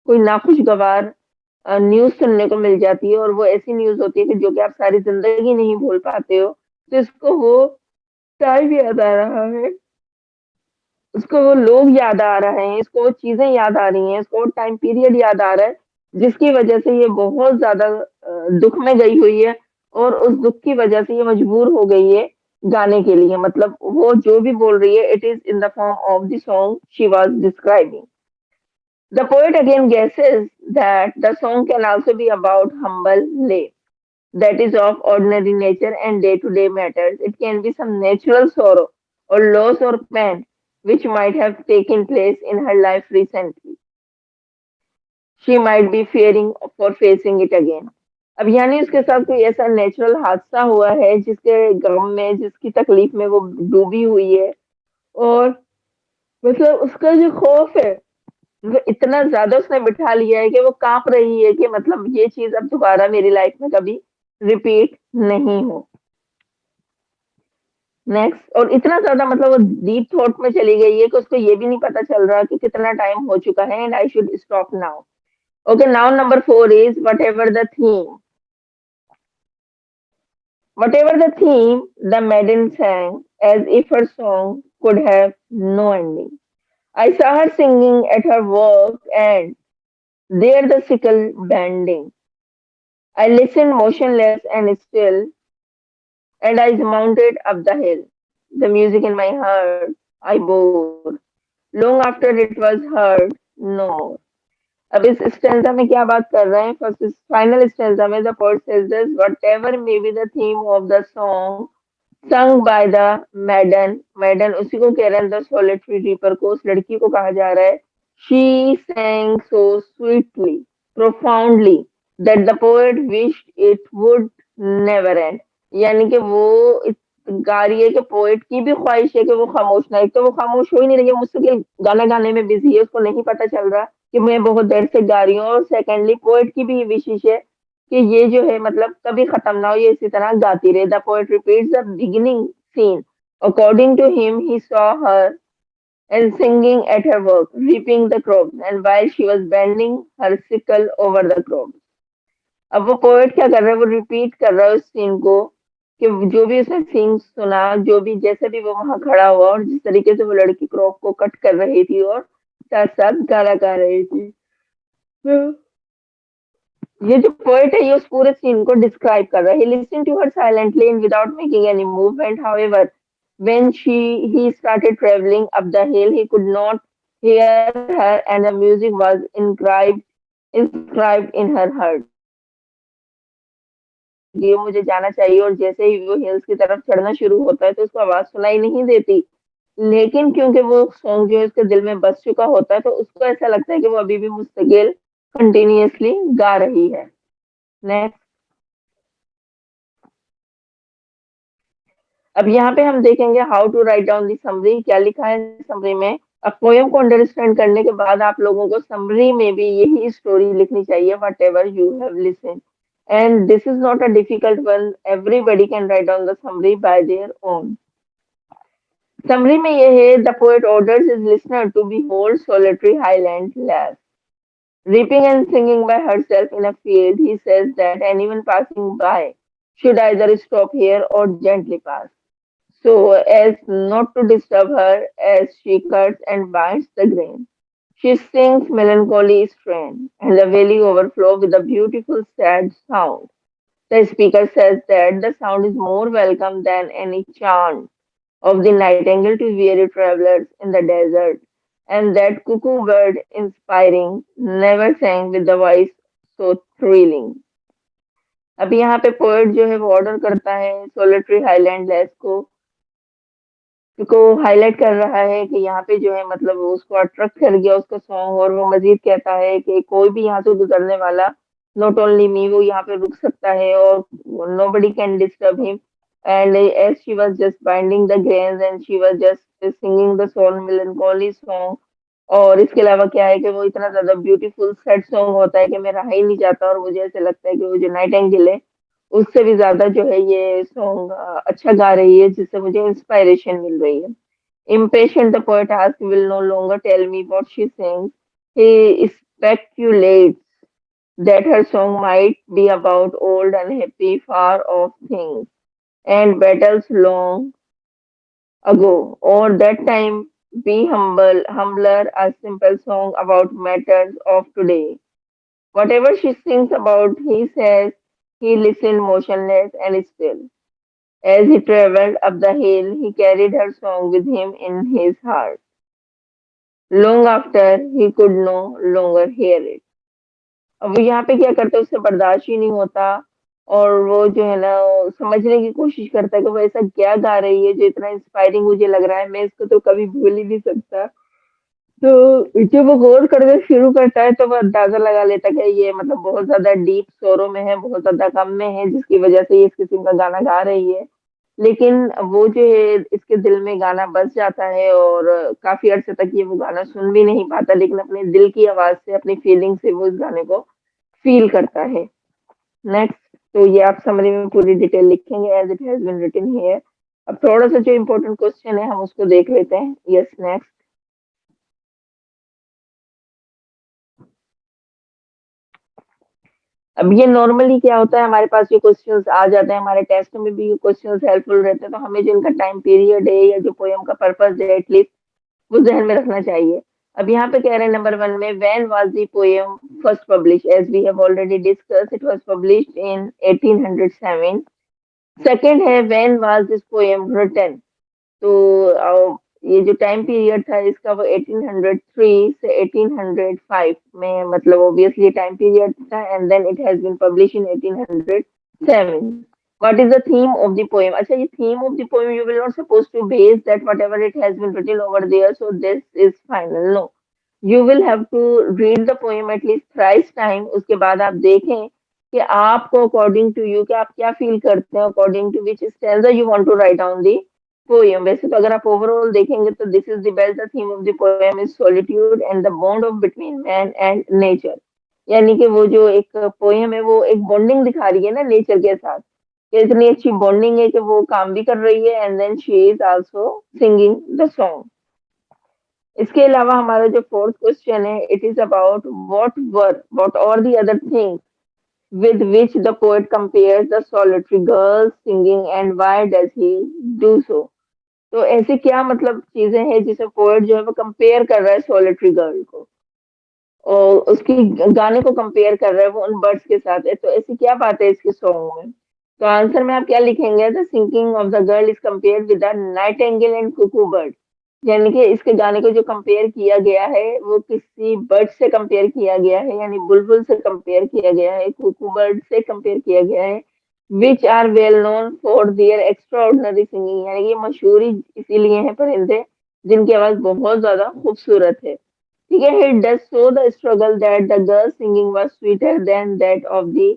कोई नाखुशगवार न्यूज सुनने को मिल जाती है और वो ऐसी न्यूज होती है कि जो कि आप सारी जिंदगी नहीं भूल पाते हो। तो इसको वो टाइम याद आ रहा है, उसको वो लोग याद आ रहे हैं, इसको वो चीजें याद आ रही हैं, इसको वो टाइम पीरियड याद आ रहा है जिसकी वजह से ये बहुत ज्यादा दुख में गई हुई है और उस दुख की वजह से ये मजबूर हो गई है गाने के लिए, मतलब वो जो भी बोल रही है it is in the form of the song she was describing. The poet again guesses that the song can also be about humble life, that is of ordinary nature and day-to-day matters. It can be some natural sorrow or loss or pain which might have taken place in her life recently. She might be fearing for facing it again. अब यानी उसके साथ कोई ऐसा natural हादसा हुआ है जिसके गम में, जिसकी तकलीफ में वो डूबी हुई है, और मतलब उसका जो खौफ है वो इतना ज्यादा उसने बिठा लिया है कि वो कांप रही है कि मतलब ये चीज अब दोबारा मेरी लाइफ में कभी रिपीट नहीं हो. नेक्स्ट, और इतना ज्यादा मतलब वो डीप थॉट में चली गई है कि उसको ये भी नहीं पता चल रहा कि कितना टाइम हो चुका है and I should stop now. Okay, now number 4 is whatever the theme, the maiden sang as if her song could have no ending. I saw her singing at her work, and there the sickle bending. I listened motionless and still, and I mounted up the hill. The music in my heart I bore. Long after it was heard no more. अब इस stanza में क्या बात कर रहे हैं? First final stanza में the poet says this, whatever may be the theme of the song sung by the maiden. Maiden उसी को कह रहे हैं, द solitary reaper को, उस लड़की को कहा जा रहा है. She sang so sweetly, profoundly, that the poet wished it would never end. यानी कि वो गा रही है कि पोएट की भी ख्वाहिश है कि वो खामोश ना, एक तो वो खामोश हो ही नहीं रही है, मुझसे कि गाना गाने में बिजी है, उसको नहीं पता चल रहा कि मैं बहुत देर से गा रही हूँ, और सेकेंडली पोएट की भी विशेष है कि ये जो है मतलब कभी खत्म ना हो, ये इसी तरह गाती रहे. The poet repeats the beginning scene. According to him he saw her and singing at her work, reaping the crops, and while she was bending her sickle over the crops. अब वो पोएट क्या कर रहा है, वो repeat कर रहा है उस सीन को कि जो भी उसने सीन सुना, जो भी जैसे भी वो वहां खड़ा हुआ और जिस तरीके से वो लड़की क्रॉप को कट कर रही थी और साथ साथ गाना गा रही थी. तो ये जो पोएट है ये उस पूरे सीन को डिस्क्राइब कर रहा है. He listen to her silently and without making any movement. However when he started traveling up the hill he could not hear her and the music was inscribed in her heart. ये मुझे जाना चाहिए, और जैसे ही वो hills की तरफ चढ़ना शुरू होता है तो उसको आवाज सुनाई नहीं देती, लेकिन क्योंकि वो सॉन्ग जो है उसके दिल में बस चुका होता है तो उसको ऐसा लगता है कि वो अभी भी मुस्तकिल कंटिन्यूअसली गा रही है. नेक्स्ट, अब यहाँ पे हम देखेंगे how to write down the summary. क्या लिखा है समरी में? अब पोयम को अंडरस्टैंड करने के बाद आप लोगों को समरी में भी यही स्टोरी लिखनी चाहिए, whatever you have listen. And this is not a difficult one, everybody can write down the summary by their own. Summary में ये है, the poet orders his listener to behold solitary highland lass reaping and singing by herself in a field. He says that anyone passing by should either stop here or gently pass, so as not to disturb her as she cuts and binds the grain. She sings melancholy strain, and the valley overflows with a beautiful sad sound. The speaker says that the sound is more welcome than any chant of the nightingale to weary travelers in the desert, and that cuckoo bird inspiring never sang with the voice so thrilling. अब यहाँ पे poet जो है वो order करता है solitary highland less को highlight कर रहा है कि यहाँ पे जो है मतलब वो उसको अट्रैक्ट कर गया उसका सॉन्ग, और वो मजीद कहता है कि कोई भी यहाँ से गुजरने वाला, नॉट ओनली मी, वो यहाँ पे रुक सकता है और nobody can disturb him. And as she was just binding the grains and she was just singing the soul melancholy song. और इसके अलावा क्या है कि वो इतना ज्यादा ब्यूटीफुल सैड सॉन्ग होता है कि मैं रहा ही नहीं जाता, और मुझे ऐसे लगता है कि वो जो नाइटिंगेल है उससे भी ज्यादा जो है ये सॉन्ग अच्छा गा रही है, जिससे मुझे इंस्पायरेशन मिल रही है. Impatient, the poet asks, will no longer tell me what she sings. He speculates that her song might be about old, unhappy, far off things and battles long ago, or that time be humbler, a simple song about matters of today. Whatever she sings about, he says, he listened motionless and still. As he traveled up the hill, he carried her song with him in his heart. Long after he could no longer hear it. अब वो यहाँ पे क्या करता है, उसे बर्दाश्त ही नहीं होता और वो जो है ना समझने की कोशिश करता है कि वो ऐसा क्या गा रही है जो इतना इंस्पायरिंग मुझे लग रहा है, मैं इसको तो कभी भूल ही नहीं सकता। तो जब वो गौर करना शुरू करता है तो वो अंदाजा लगा लेता है कि ये मतलब बहुत ज्यादा डीप स्वरों में है, बहुत ज्यादा गम में है, जिसकी वजह से ये इस किस्म का गाना गा रही है। लेकिन वो जो है इसके दिल में गाना बस जाता है और काफी अरसे तक ये वो गाना सुन भी नहीं पाता, लेकिन अपने दिल की आवाज से, अपनी फीलिंग से वो इस गाने को फील करता है। नेक्स्ट, तो ये आप समरी में पूरी डिटेल लिखेंगे as it has been written here. अब थोड़ा सा जो इम्पोर्टेंट क्वेश्चन है हम उसको देख लेते हैं। Yes, next. अब ये नॉर्मली क्या होता है, हमारे पास जो क्वेश्चंस आ जाते हैं, हमारे टेस्ट में भी क्वेश्चंस हेल्पफुल रहते हैं, तो हमें जो इनका टाइम पीरियड है या जो पोएम का पर्पस है एटलीस्ट वो ध्यान में रखना चाहिए। अब यहाँ पे कह रहे हैं नंबर 1 में, when was the poem first publish, as we have already discuss, it was published in 1807। Second है, when was this poem written. तो ये जो टाइम पीरियड था इसका वो 1803 से 1805 में, मतलब ऑब्वियसली टाइम पीरियड था, and then it has been publish in 1807। What is the theme of the poem? अच्छा, ये theme of the poem you will not supposed to base that whatever it has been written over there, so this is final. No, you will have to read the poem at least thrice time. उसके बाद आप देखें कि आपको according to you, कि आप क्या feel करते हैं, according to which stanza you want to write down the poem. वैसे तो अगर आप ओवरऑल देखेंगे तो this is the best, the theme of the poem is solitude and the bond of between man and nature. यानी कि वो जो एक पोएम है वो एक बॉन्डिंग दिखा रही है ना नेचर के साथ, कि इतनी अच्छी बॉन्डिंग है कि वो काम भी कर रही है and then she is also singing the song. इसके अलावा हमारा जो फोर्थ क्वेश्चन है, it is about what are the other things with which the poet compares the solitary girl singing and why does he do so? तो ऐसी क्या मतलब चीजें हैं जिसे पोएट जो है वो कंपेयर कर रहा है सॉलिटरी गर्ल को, और उसकी गाने को कंपेयर कर रहा है वो उन बर्ड्स के साथ है। तो ऐसी क्या बात है इसके सॉन्ग में? तो आंसर में आप क्या लिखेंगे, the sinking of the girl is compare with the nightingale and cuckoo bird. यानी कि इसके गाने को जो कंपेयर किया गया है वो किसी बर्ड से कंपेयर किया गया है, यानी बुलबुल से कंपेयर किया गया है, कुकू बर्ड से कंपेयर किया गया है, which are well known for their extraordinary singing. यानी ये मशहूर ही इसीलिए हैं परिंदे जिनकी आवाज बहुत ज्यादा खूबसूरत है। ठीक है, he does show the struggle that the girl singing was sweeter than that of the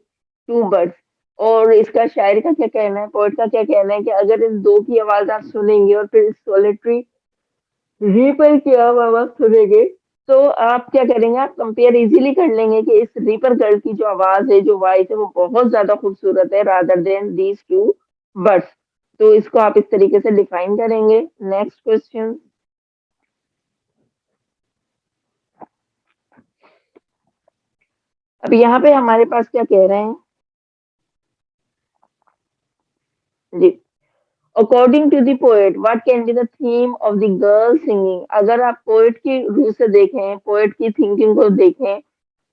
two birds। और इसका शायर का क्या कहना है, पोएट का क्या कहना है कि अगर इन दो की आवाज आप सुनेंगे और फिर सोलिटरी रीपर की आप आवाज सुनेंगे, तो आप क्या करेंगे, आप कंपेयर इजीली कर लेंगे कि इस रीपर गर्ल की जो आवाज है, जो वॉइस है, वो बहुत ज्यादा खूबसूरत है rather than these two birds. तो इसको आप इस तरीके से डिफाइन करेंगे। Next question. अब यहाँ पे हमारे पास क्या कह रहे हैं जी, according to the poet what can be the theme of the girl singing. अगर आप पोएट की रूह से देखें, पोएट की थिंकिंग को देखें,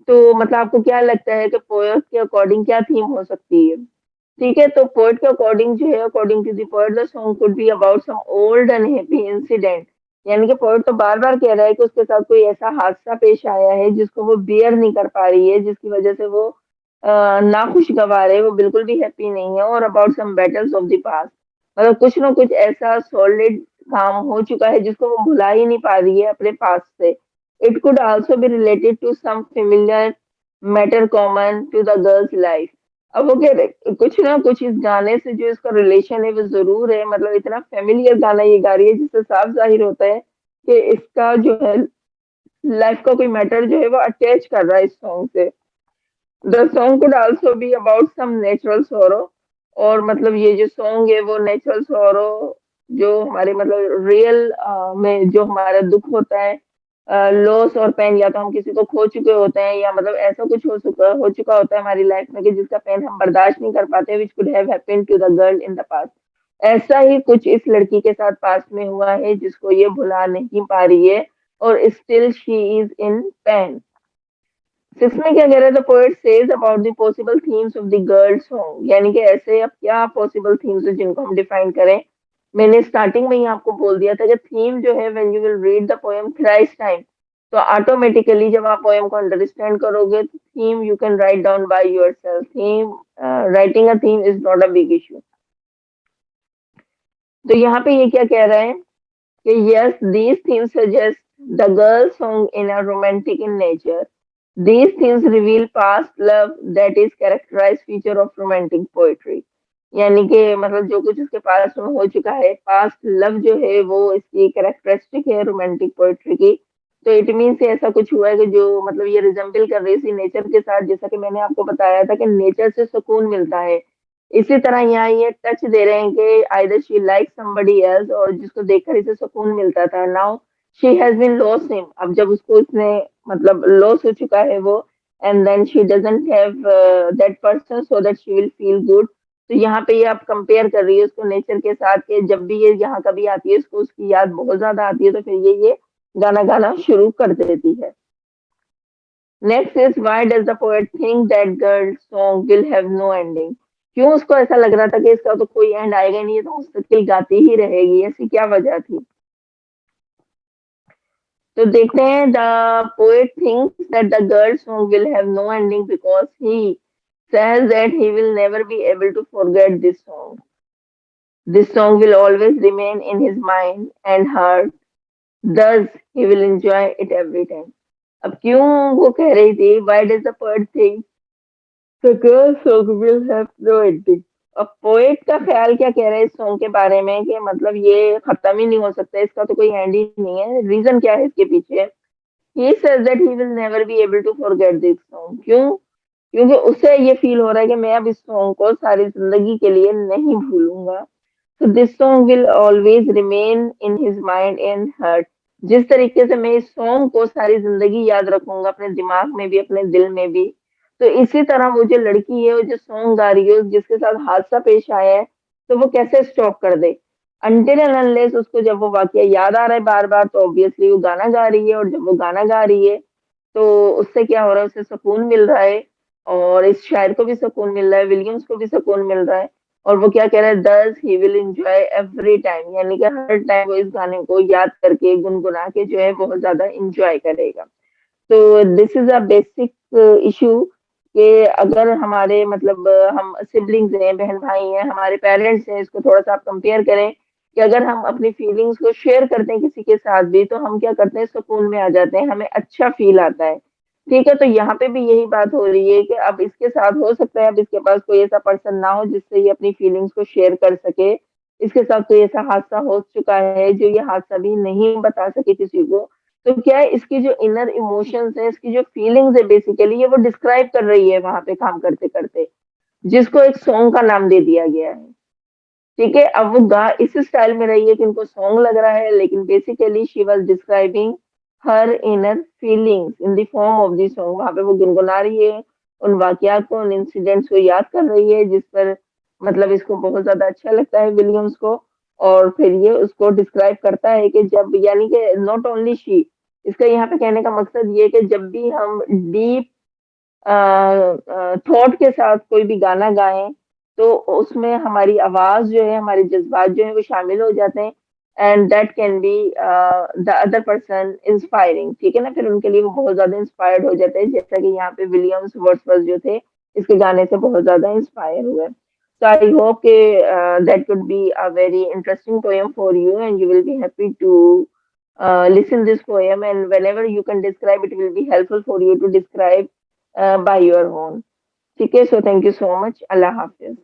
तो मतलब आपको क्या लगता है कि पोएट के अकॉर्डिंग क्या थीम हो सकती है? ठीक है, तो पोएट के अकॉर्डिंग जो है, according to the poet the song could be about some old unhappy incident. यानी कि पोएट तो बार बार कह रहा है कि उसके साथ कोई ऐसा हादसा पेश आया है जिसको वो बियर नहीं कर पा रही है, जिसकी वजह से वो नाखुशगवार है, वो बिल्कुल भी हैप्पी नहीं है, और about some battles of the past. मतलब कुछ ना कुछ ऐसा सॉलिड काम हो चुका है जिसको वो भुला ही नहीं पा रही है अपने पास से। It could also be related to some familiar matter common to the girl's life. अब वो कह रहे कुछ ना कुछ इस गाने से जो इसका रिलेशन है वो जरूर है, मतलब इतना फेमिलियर गाना ये गा रही है जिससे साफ जाहिर होता है कि इसका जो है लाइफ का कोई मैटर जो है वो अटैच कर रहा है इस सॉन्ग से। The song could also be about some natural sorrow. और मतलब ये जो सॉन्ग है वो नेचुरल सोरो, जो हमारे मतलब रियल में जो हमारा दुख होता है, लॉस और पेन, या तो हम किसी को खो चुके होते हैं या मतलब ऐसा कुछ हो चुका होता है हमारी लाइफ में कि जिसका पेन हम बर्दाश्त नहीं कर पाते, which could have happened to the girl in the past. ऐसा ही कुछ इस लड़की के साथ पास्ट में हुआ है जिसको ये भुला नहीं पा रही है, और still she is in pen. Six में क्या कह रहे हैं, the poet says about the possible themes of the girl song, यानी कि ऐसे अब क्या पॉसिबल थीम्स है जिनको हम डिफाइन करें। मैंने स्टार्टिंग में ही आपको बोल दिया था कि थीम जो है, when you will read the poem thrice time, तो ऑटोमेटिकली जब आप पोएम को अंडरस्टैंड करोगे तो theme you can write down by yourself. Theme, writing a theme is not a big issue. तो यहाँ पे ये क्या कह रहा है कि yes, these themes suggest the girl song in a romantic in nature. These themes reveal past love that is characterized feature of romantic poetry. यानी कि मतलब जो कुछ उसके पास में हो चुका है, पास्ट लव जो है वो इसकी कैरेक्टरिस्टिक है रोमांटिक पोएट्री की। तो इट मीन्स ऐसा कुछ हुआ है कि जो मतलब ये रिजेंबल कर रही है नेचर के साथ, जैसा कि मैंने आपको बताया था कि नेचर से सुकून मिलता है। इसी तरह यहाँ ये टच दे रहे हैं कि either she like somebody else, और जिसको देखकर इसे सुकून मिलता था, now she has been lost him, अब जब उसको इसने मतलब लॉस हो चुका है वो, and then she doesn't have that person so that she will feel good. तो यहाँ पे ये आप कंपेयर कर रही है उसको नेचर के साथ के, जब भी ये यहाँ कभी आती है इसको उसकी याद बहुत ज्यादा आती है, तो फिर ये गाना गाना शुरू कर देती है। Next is why does the poet think that girl song will have no ending. क्यों उसको ऐसा लग रहा था कि इसका तो कोई एंड आएगा ही नहीं, ये तो मुस्तकिल गाती ही रहेगी, ऐसी क्या वजह थी। तो देखते हैं, the poet thinks that the girl song will have no ending because he says that he will never be able to forget this song. This song will always remain in his mind and heart. Thus, he will enjoy it every time. अब क्यों वो कह रही थी, why does the poet think the girl song will have no ending? अब poet का ख्याल क्या कह रहा है इस सॉन्ग के बारे में कि मतलब ये खत्म ही नहीं हो सकता, इसका तो कोई एंड ही नहीं है। रीजन क्या है इसके पीछे? He says that he will never be able to forget this song. क्यों? क्योंकि उसे ये फील हो रहा है कि मैं अब इस सॉन्ग को सारी जिंदगी के लिए नहीं भूलूंगा। So this song will always remain in his mind and heart. जिस तरीके से मैं इस सॉन्ग को सारी जिंदगी याद रखूंगा, अपने दिमाग में भी अपने दिल में भी, तो इसी तरह वो जो लड़की है, वो जो सॉन्ग गा रही है, जिसके साथ हादसा पेश आया है, तो वो कैसे स्टॉप कर दे। अनटिल एंड अनलेस उसको जब वो वाकया याद आ रहा है बार बार, तो ऑब्वियसली वो गाना गा रही है, और जब वो गाना गा रही है तो उससे क्या हो रहा है, उसे सुकून मिल रहा है, और इस शायर को भी सुकून मिल रहा है, विलियम्स को भी सुकून मिल रहा है। और वो क्या कह रहा है, दस he will enjoy every time, यानी कि हर टाइम वो इस गाने को याद करके गुनगुना के जो है बहुत ज्यादा एंजॉय करेगा। तो this is a basic issue कि अगर हमारे मतलब हम सिबलिंग्स हैं, बहन भाई हैं, हमारे पेरेंट्स हैं, इसको थोड़ा सा आप कंपेयर करें कि अगर हम अपनी फीलिंग्स को शेयर करते हैं किसी के साथ भी, तो हम क्या करते हैं, सुकून में आ जाते हैं, हमें अच्छा फील आता है। ठीक है, तो यहाँ पे भी यही बात हो रही है कि अब इसके साथ हो सकता है अब इसके पास कोई ऐसा पर्सन ना हो जिससे ये अपनी फीलिंग्स को शेयर कर सके। इसके साथ कोई ऐसा हादसा हो चुका है जो ये हादसा भी नहीं बता सके किसी को। तो क्या है, इसकी जो इनर इमोशंस है, इसकी जो फीलिंग्स है, बेसिकली ये वो डिस्क्राइब कर रही है वहां पे काम करते करते, जिसको एक सॉन्ग का नाम दे दिया गया है। ठीक है, अब वो गा इस स्टाइल में रही है कि इनको सॉन्ग लग रहा है, लेकिन basically she was describing her inner feelings in the form of the song. वहां पे वो गुनगुना रही है, उन वाकयात को, उन इंसिडेंट्स को याद कर रही है, जिस पर मतलब इसको बहुत ज्यादा अच्छा लगता है विलियम्स को। और फिर ये उसको डिस्क्राइब करता है कि जब, यानी कि नॉट ओनली शी, इसका यहाँ पे कहने का मकसद ये है कि जब भी हम डीप थॉट के साथ कोई भी गाना गाएं, तो उसमें हमारी आवाज जो है, हमारे जज्बात जो है वो शामिल हो जाते हैं, and that can be the other person inspiring. ठीक है ना, फिर उनके लिए वो बहुत ज्यादा इंस्पायर्ड हो जाते हैं, जैसा कि यहाँ पे विलियम्स वर्ड्सवर्थ जो थे इसके गाने से बहुत ज्यादा इंस्पायर हुए। So I hope that could be a very interesting poem for you, and you will be happy to listen this poem. And whenever you can describe, it will be helpful for you to describe by your own. ठीक है, so thank you so much. Allah Hafiz.